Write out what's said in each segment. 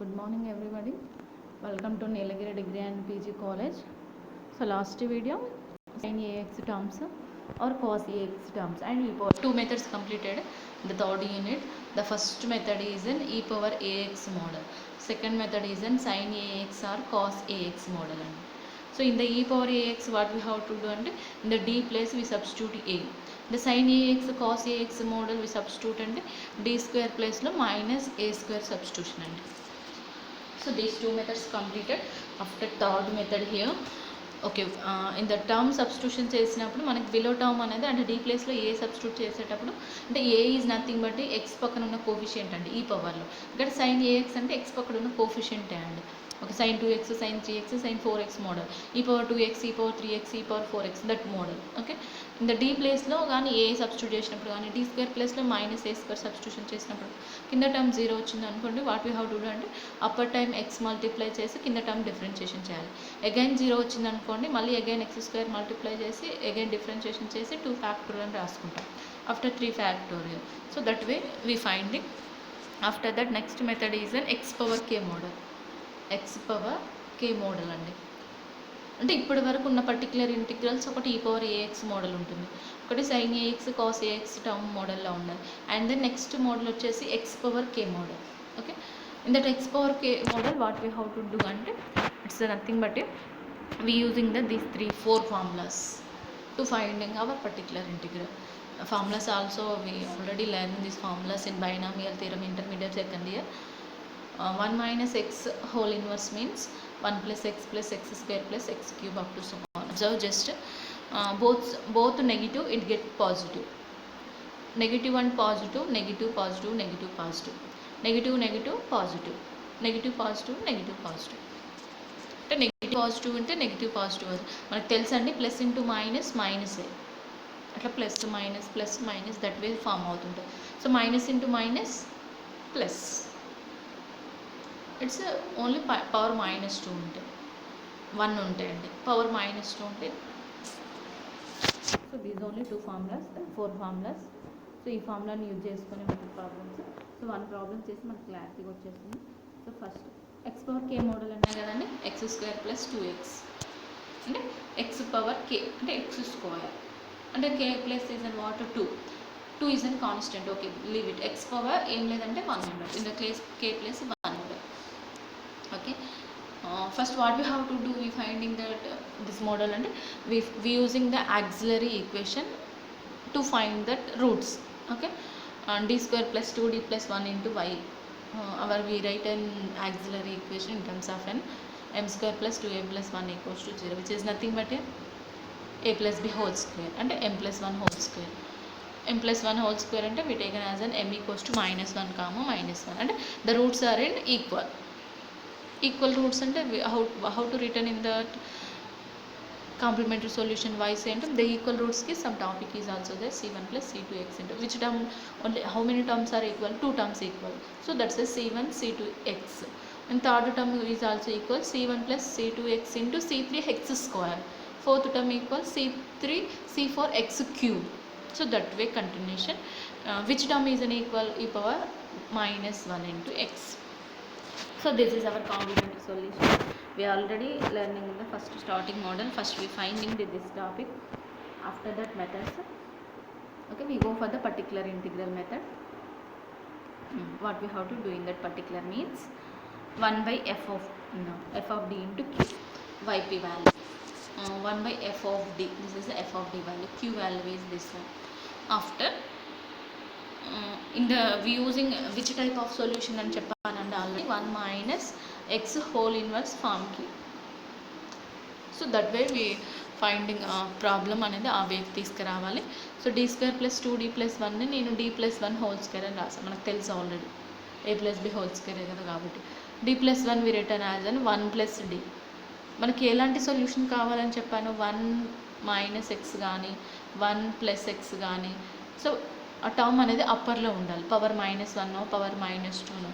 Good morning everybody. Welcome to Nilagiri Degree and PG College. So last video sin AX terms or cos AX terms and e power two methods completed. The third unit, the first method is an e power AX model. Second method is an sin AX or cos AX model. So in the e power AX what we have to do, and in the d place we substitute a. The sin AX cos AX model we substitute and d square place lo minus a square substitution and. So these two methods completed. After third method here, okay, in the term substitution చేసినప్పుడు మనకి below term అనేది అంటే d ప్లేస్లో ఏ substitute చేసేటప్పుడు అంటే ఏ is nothing but X పక్కన ఉన్న coefficient అండి ఈ పవర్లో. ఇక్కడ సైన్ ఏఎక్స్ అంటే ఎక్స్ పక్కన ఉన్న కోఫిషియంటే అండి. Okay, sine 2x, sine 3x, sine 4x model, ఈ పవర్ 2x, ఈ పవర్ 3x, ఈ power 4x that model. Okay, in the d ప్లేస్లో కానీ ఏ సబ్స్టిట్యూట్ చేసినప్పుడు కానీ d స్క్వేర్ ప్లేస్లో మైనస్ ఏ స్క్వేర్ సబ్స్టిట్యూషన్ చేసినప్పుడు కింద టర్మ్ 0 వచ్చింది అనుకోండి, what we have to do అంటే అప్పర్ టైం ఎక్స్ మల్టిప్లై చేసి కింద టర్మ్ డిఫరెన్షియేషన్ చేయాలి. అగైన్ 0 వచ్చింది అనుకోండి, మళ్ళీ అగైన్ ఎక్స్ స్క్వేర్ మల్టిప్లై చేసి అగైన్ డిఫరెన్షియేషన్ చేసి 2 ఫ్యాక్టోరియల్ అని రాసుకుంటాం after 3 factorial. So that way we finding. After that next method is an ex power k model. X power k model అండి అంటే ఇప్పటి వరకు ఉన్న పర్టికులర్ ఇంటిగ్రల్స్ ఒకటి ఈ పవర్ ఏఎక్స్ మోడల్ ఉంటుంది, ఒకటి sine e x cos e x term మోడల్లో ఉండాలి. అండ్ దెన్ నెక్స్ట్ మోడల్ వచ్చేసి x power k model. Okay, in that x power k model what we how to do అంటే it's nothing but we using these 4 formulas to finding our particular integral. Formulas also we already learned these formulas in binomial theorem intermediate second year. 1 minus x whole inverse means 1 plus x plus x square plus x cube up to so on. Observe just both negative it get positive, negative and positive, negative positive, negative positive, negative negative positive, negative positive, negative positive. అంటే negative positive అంటే negative positive అది మనకు తెలుసు అండి. Plus into minus మైనసే, అట్లా plus minus that way form అవుతుంటుంది. So minus into minus plus, it's only power -2 ఉంటే 1 ఉంటాయండి, పవర్ -2 ఉంటే. So these only 2 formulas, 4 formulas. So ఈ ఫార్ములాని యూజ్ చేసుకుని మనకి ప్రాబ్లమ్స్. సో 1 ప్రాబ్లమ్ చేసి మనకు క్లారిటీగా వచ్చేస్తుంది. So first X power k model అన్నా కదండి, ఎక్స్ స్క్వేర్ ప్లస్ 2x అంటే ఎక్స్ పవర్ కే అంటే ఎక్స్ స్క్వేర్ అంటే k plus is an what 2 is an constant. Okay, leave it. X power ఏం లేదంటే 1 ఉండదు, in the place k plus 1 ఉండదు. Okay, first what we have to do we finding that this model అంటే we using the auxiliary equation to find that roots. Okay, d square plus 2d plus 1 into y. We write an auxiliary equation in terms of an m square plus 2m plus 1 equals to 0, which is nothing but a plus b whole square and m plus 1 whole square. m plus 1 whole square and we taken as an m equals to -1 comma -1 and the roots are in equal roots and how to written in that complementary solution y and the equal roots ki some topic is also there, c1 plus c2x into which term only how many terms are equal, 2 terms equal, so that's a c1 c2x, and third term is also equal c1 plus c2x into c3 x square, fourth term equal c3 c4 x cube. So that way continuation, which term is an equal e power -1 into x. So this is our complementary solution. We are already learning the first starting model. First we finding this topic, after that methods. Okay, we go for the particular integral method. What we have to do in that particular means 1 by f of d into q, yp value, 1 by f of d, this is the f of d value, q value is this one. After in the we using which type of solution అని చెప్పానండి already, 1 minus x whole inverse form కి. So that way we finding problem అనేది ఆ వేకి తీసుకురావాలి. So d square plus 2d plus 1ని నేను d plus 1 whole square అని రాసాను, మనకు తెలుసు already a plus b whole square కదా, కాబట్టి d plus 1 we return as అని 1 ప్లస్ d. మనకి ఎలాంటి సొల్యూషన్ కావాలని చెప్పాను, 1 మైనస్ ఎక్స్ కానీ 1 ప్లస్ ఎక్స్ కానీ. సో ఆ టర్మ్ అనేది అప్పర్లో ఉండాలి, పవర్ -1 పవర్ -2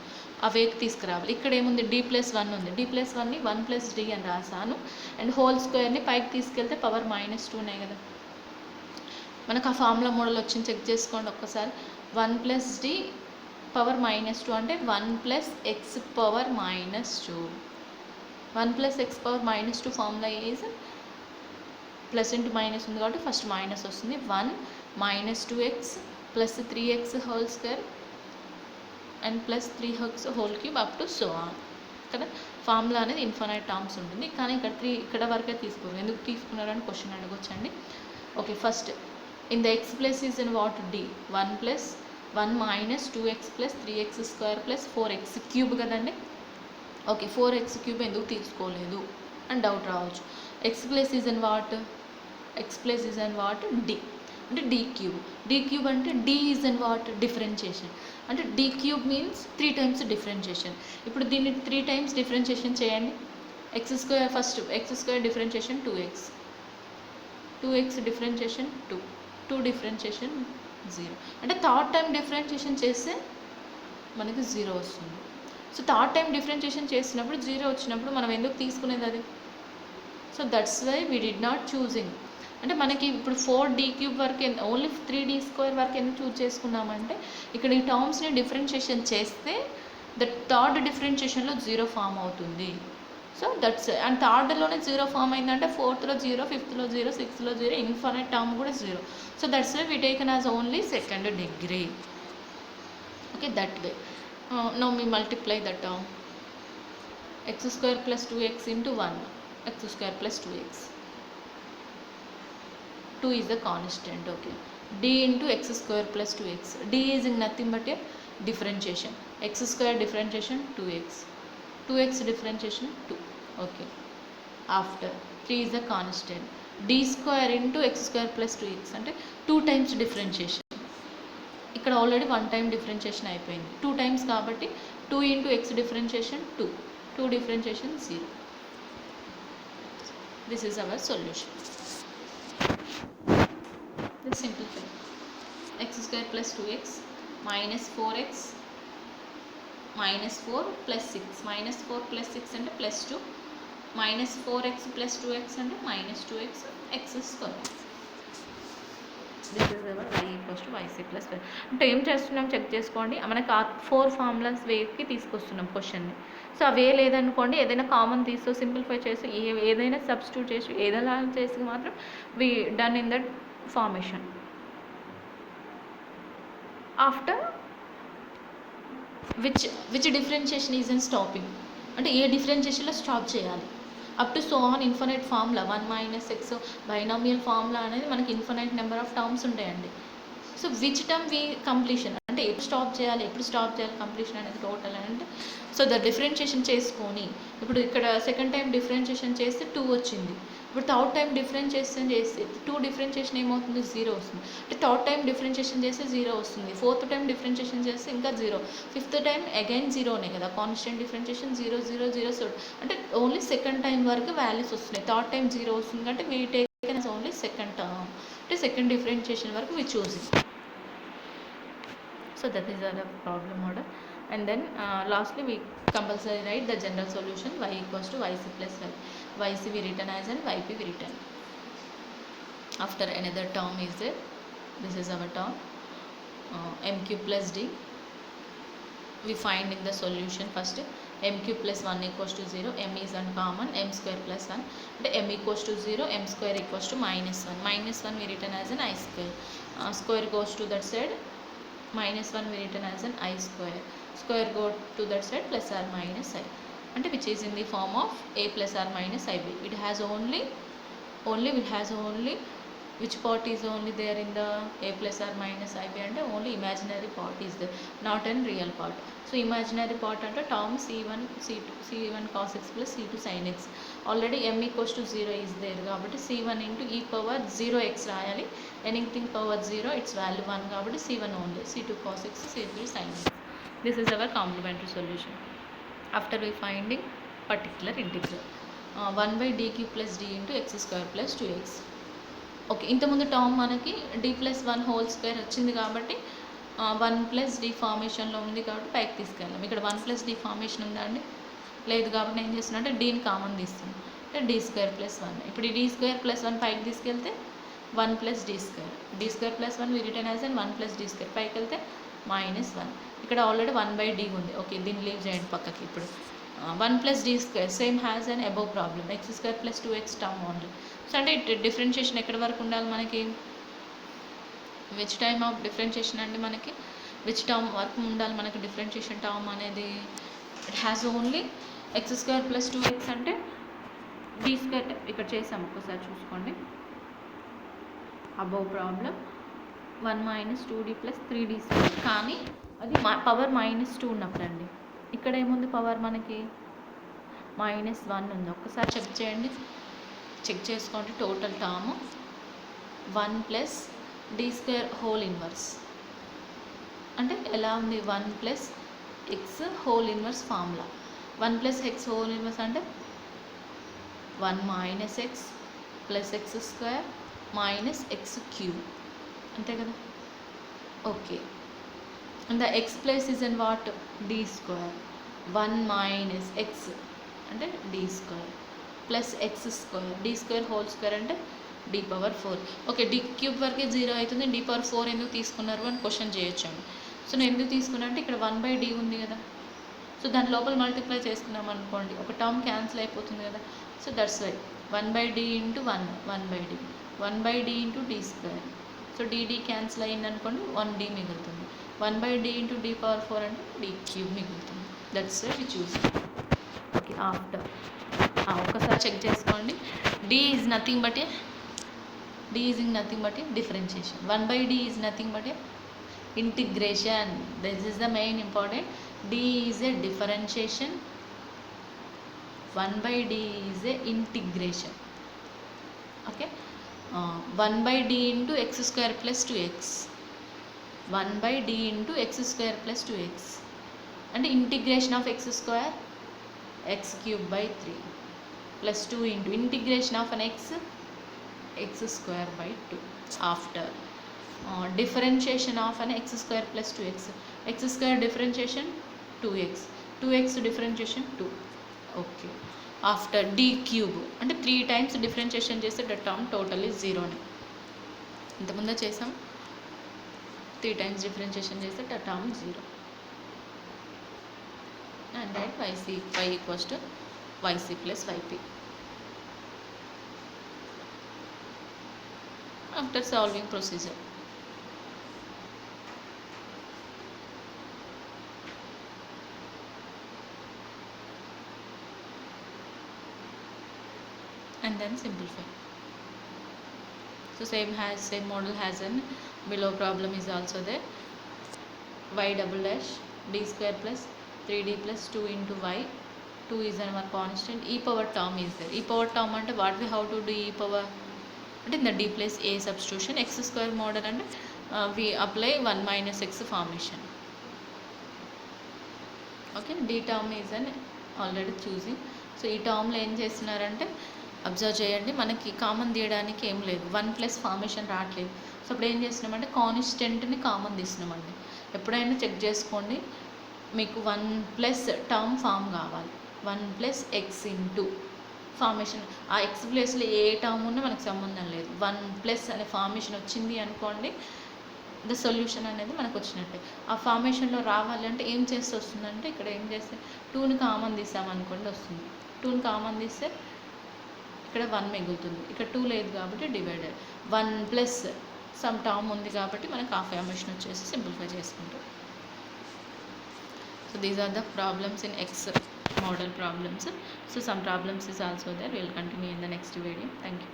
ఆ వేకి తీసుకురావాలి. ఇక్కడ ఏముంది, d ప్లస్ 1 ఉంది, d ప్లస్ 1ని 1 ప్లస్ d అని రాసాను, అండ్ హోల్ స్క్వేర్ని పైకి తీసుకెళ్తే పవర్ -2నే కదా. మనకు ఆ ఫార్ములా మోడల్ వచ్చింది, చెక్ చేసుకోండి ఒక్కసారి. 1 ప్లస్ d పవర్ -2 అంటే 1 + x power -2. 1 + x power -2 formula is plus into minus ఉంది కాబట్టి ఫస్ట్ మైనస్ వస్తుంది. 1 - 2x + 3x whole square and plus 3x whole cube up to so on కదా. ఫార్ములా అనేది infinite terms ఉంటుంది, కానీ ఇక్కడ వరకే తీసుకోరు. ఎందుకు తీసుకున్నారని క్వశ్చన్ అడగొచ్చండి. Okay, first in the x place is in what d 1 + 2x + 3x² + 4x cube కదండి. ఓకే, 4x క్యూబ్ ఎందుకు తీసుకోలేదు అని డౌట్ రావచ్చు. X place is in what d అంటే డి క్యూబ్ అంటే d is in what differentiation అంటే D cube means 3 times differentiation. ఇప్పుడు దీన్ని 3 times డిఫరెన్షియేషన్ చేయండి. x² first x² differentiation 2x differentiation 2 differentiation 0 అంటే థర్డ్ టైం డిఫరెన్షియేషన్ చేస్తే మనకి 0 వస్తుంది. సో థర్డ్ టైం డిఫరెన్షియేషన్ చేసినప్పుడు 0 వచ్చినప్పుడు మనం ఎందుకు తీసుకునేది అది. So that's why we did not choosing. అంటే మనకి ఇప్పుడు 4d³ వరకు ఓన్లీ 3d² వరకు ఎందుకు చూజ్ చేసుకున్నామంటే ఇక్కడ ఈ టర్మ్స్ని డిఫరెన్షియేషన్ చేస్తే ద థర్డ్ డిఫరెన్షియేషన్లో 0 ఫామ్ అవుతుంది. సో దట్స్ అండ్ థర్డ్లోనే 0 ఫామ్ అయిందంటే ఫోర్త్లో 0, ఫిఫ్త్లో 0, సిక్స్త్లో 0, ఇన్ఫైనైట్ టర్మ్ కూడా 0. So that's why we taken as only second degree. Okay, that way now we multiply the term x² + 2x into 1 x² + 2x. 2 is the constant. Okay, d into x² + 2x. d is nothing but a differentiation. x² differentiation 2x, 2x differentiation 2. Okay, after 3 is the constant. d² into x² + 2x అంటే 2 times differentiation. ఇక్కడ already 1 time differentiation అయిపోయింది. 2 times కాబట్టి 2 into x differentiation 2 differentiation 0. This is our solution. This simplify x² + 2x minus 4x minus 4 plus 6 minus 4 plus 6 అంటే +2 minus 4x plus 2x అంటే -2x x². This is our y = yc + 5. అంటే ఏం చేస్తున్నాం check చేసుకోండి. మనకి 4 formulas వేకి తీసుకొస్తున్నాం క్వశ్చన్ని. So అవే లేదనుకోండి ఏదైనా కామన్ తీసి సింప్లిఫై చేసి ఏదైనా సబ్స్టిట్యూట్ చేసి ఏదైనా చేసి మాత్రం we done in that formation. After which differentiation is in stopping అంటే ఏ డిఫరెన్షియేషన్లో స్టాప్ చేయాలి. Up to so on infinite formula 1 - x binomial formula అనేది మనకి ఇన్ఫైనైట్ నెంబర్ ఆఫ్ టర్మ్స్ ఉంటాయండి. So which term we completion అంటే ఎప్పుడు స్టాప్ చేయాలి కంప్లీషన్ అనేది టోటల్ అంటే సో ద డిఫరెన్షియేషన్ చేసుకొని ఇప్పుడు ఇక్కడ సెకండ్ టైం డిఫరెన్షియేషన్ చేస్తే 2 వచ్చింది. ఇప్పుడు థర్డ్ టైం డిఫరెన్షియేషన్ చేస్తే 2 డిఫరెన్షియేషన్ ఏమవుతుంది 0 వస్తుంది. అంటే థర్డ్ టైం డిఫరెన్షియేషన్ చేస్తే 0 వస్తుంది. ఫోర్త్ టైం డిఫరెన్షియేషన్ చేస్తే ఇంకా 0, ఫిఫ్త్ టైం అగైన్ 0నే కదా. కాన్స్టెంట్ డిఫరెన్షియేషన్ 0 0 0 సో అంటే ఓన్లీ సెకండ్ టైం వరకు వాల్యూస్ వస్తున్నాయి. థర్డ్ టైం 0 వస్తుంది అంటే we taken as only second term అంటే సెకండ్ డిఫరెన్షియేషన్ వరకు we choosing. So that is our problem order, and then lastly we compulsory write the general solution y = yc + 5. yc we written as and yp we written. After another term is there. This is our term m³ + d. We find in the solution first m³ + 1 = 0. m is uncommon, m² + 1 అంటే m = 0, m² = -1. -1 we written as an i². Square goes to that side, -1 we written as an i². Square go to that side +or - i అంటే which is in the form of a + or - ib. It has only which part is only there in the a + or - ib అంటే only imaginary part is there, not an real part. So imaginary part అంటే term c1 cos x + c2 sin x. Already m = 0 is there కాబట్టి c1 into e power 0x రాయాలి. Anything power 0 its value 1 కాబట్టి c1 only, c2 cos x, c3 sin x. This is our complementary solution. After we finding particular integral 1/d³ + d into x² + 2x. Okay, ఇంతకుముందు term మనకి d + 1 whole square వచ్చింది కాబట్టి 1 + d ఫార్మేషన్లో ఉంది కాబట్టి పైకి తీసుకెళ్ళాం. ఇక్కడ 1 + d ఫార్మేషన్ ఉందా అండి? లేదు కాబట్టి నేను చేస్తున్నా అంటే డీని కామన్ తీస్తాను అంటే d² + 1. ఇప్పుడు ఈ d² + 1 పైకి తీసుకెళ్తే 1 + d². d² + 1 we written as 1 + d². పైకి వెళ్తే -1. ఇక్కడ ఆల్రెడీ 1/d ఉంది. ఓకే, దీన్ని లీవ్ చేయండి పక్కకి. ఇప్పుడు 1 + d² same has an above problem x² + 2x term only. So అంటే డిఫరెన్షియేషన్ ఎక్కడి వరకు ఉండాలి మనకి, విచ్ టైమ్ ఆఫ్ డిఫరెన్షియేషన్ అండి మనకి, విచ్ టర్మ్ వరకు ఉండాలి మనకి డిఫరెన్షియేషన్ టర్మ్ అనేది. It has only x² + 2x అంటే d². ఇక్కడ చేసాం ఒక్కసారి చూసుకోండి. Above problem 1 - 2d + 3d². కానీ అది పవర్ -2 ఉన్నప్పుడు అండి. ఇక్కడ ఏముంది పవర్ మనకి -1 ఉంది. ఒక్కసారి చెక్ చేయండి, చెక్ చేసుకోండి. Total term 1 + d² whole inverse అంటే ఎలా ఉంది, 1 + x whole inverse formula. 1 + x whole inverse అంటే 1 - x + x² - x³ అంతే కదా. Okay, the x place is in what, d². 1 - x అంటే d² + x² d² whole square అంటే d⁴. ఓకే, d³ వరకే 0 అవుతుంది, d⁴ ఎందుకు తీసుకున్నారు అని క్వశ్చన్ చేయొచ్చాను. సో నేను ఎందుకు తీసుకున్నా అంటే ఇక్కడ 1/d ఉంది కదా, సో దాని లోపల మల్టిప్లై చేసుకున్నాం అనుకోండి, ఒక టర్మ్ క్యాన్సిల్ అయిపోతుంది కదా. So that's why 1/d × 1 1/d 1/d × d². So dd cancel అయింది అనుకోండి, 1d మిగులుతుంది. 1/d × d⁴ అంటే d³ మిగులుతుంది. That's why we choose. Okay, after ఒక్కసారి చెక్ చేసుకోండి. d is nothing but a differentiation. 1/d is nothing but a integration. This is the main important. d is a differentiation, 1/d is a integration. Okay, 1/d × x² + 2x 1/d × x² + 2x అంటే integration of x² x³ 3 + 2 × integration of an x x² 2. After differentiation of an x² + 2x x² differentiation 2x 2x differentiation 2. Okay, after d³ అంటే 3 times differentiation చేస్తే the term total is 0 అని ఇంతకుముందే చేసాం. 3 times differentiation చేస్తే the term 0 and right y = yc + yp. After solving procedure and then simplify. So same model has an below problem is also there. y double ' d² + 3d + 2 × y. 2 is our constant. E power term is there. E power term అంటే what we have to do, e power అంటే in the d place a substitution. x² model అంటే we apply 1 - x formation. Okay, d term is an already choosing. So ఈ టర్మ్లో ఏం చేస్తున్నారంటే observe చేయండి, మనకి common తీయడానికి ఏం లేదు, 1 + ఫార్మేషన్ రావట్లేదు. సో అప్పుడు ఏం చేస్తున్నామంటే కాన్స్టెంట్ని కామన్ తీస్తున్నామండి. ఎప్పుడైనా చెక్ చేసుకోండి, మీకు 1 + టర్మ్ ఫామ్ కావాలి. 1 + x × ఫార్మేషన్, ఆ ఎక్స్ ప్లేస్లో ఏ టర్మ్ ఉన్నా మనకు సంబంధం లేదు. 1 + అనే ఫార్మేషన్ వచ్చింది అనుకోండి, ద సొల్యూషన్ అనేది మనకు వచ్చినట్టే. ఆ ఫార్మేషన్లో రావాలి అంటే ఏం చేస్తే వస్తుందంటే, ఇక్కడ ఏం చేస్తే 2ని కామన్ తీసామనుకోండి వస్తుంది. 2ని కామన్ తీస్తే ఇక్కడ 1 మిగులుతుంది. ఇక్కడ 2 లేదు కాబట్టి డివైడెడ్. 1 + సమ్ టర్మ్ ఉంది కాబట్టి మనకు ఆ ఫార్మేషన్ వచ్చేసి సింప్లిఫై చేసుకుంటాం. So these are the problems in X model problems. So some problems is also there. We will continue in the next video. Thank you.